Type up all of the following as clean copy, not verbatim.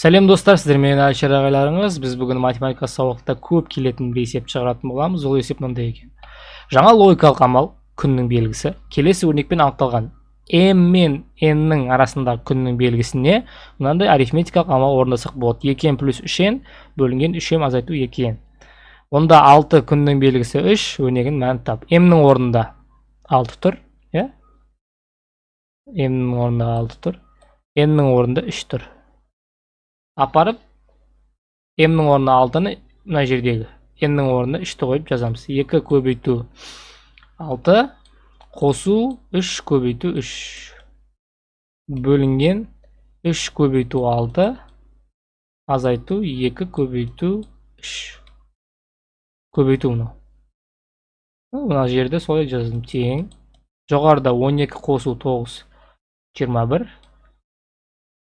Сәлем достар, сіздер менен Алишер ағайларыңыз. Біз бүгін математика сабақта көп келетін бір есеп шығаратын боламыз. Ол есеп мынандай екен. Жаңа логикалық амал күннің белгісі келесі өрнекпен анықталған. M мен N-нің арасындағы күннің белгісіне мынандай арифметикалық амал орындасақ болады. 2n плюс 3n бөлінген 3m азайту 2n. Онда 6 күннің белгісі 3, өрнегін мәнін тап. M-нің орнында 6 тұр, иә? M-нің орнында 6 тұр. N-нің орнында 3 тұр. Апарып m-нің орнына 6-ны мына жердегі n-нің орнына 3-ті қойып жазамыз. 2 көбейту 6 қосу 3 көбейту 3 бөлінген 3 көбейту 6 азайту 2 көбейту 3 көбейту мынау. Мына жерде солай жаздым. Тең жоғарыда 12 қосу 9 21,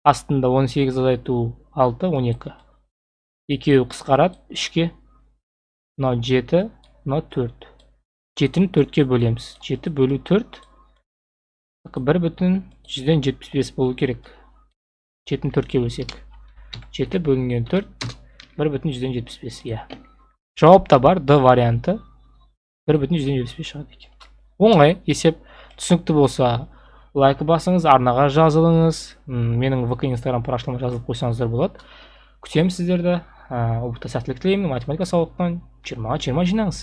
астында 18 азайту 6 12. Екеуі қысқарады 3-ке. Мынау 7, мынау 4. 7-ні 4-ке бөлеміз. 7 бөлу 4 1/175 болу керек. 7-ні 4-ке бөлсек. 7 бөлінген 4 1/175. Иә. Жауапта бар D варианты 1/175 шығады екен. Оңай есеп. Түсінікті болса лайк басыңыз, арнаға жазылыңыз. Менің ВК Инстаграм парақшама жазылып қойсаңыздар болады. Күтемін сіздерді. Сәттілік тілеймін. Математика сабақтан 20-20 жинаңыз.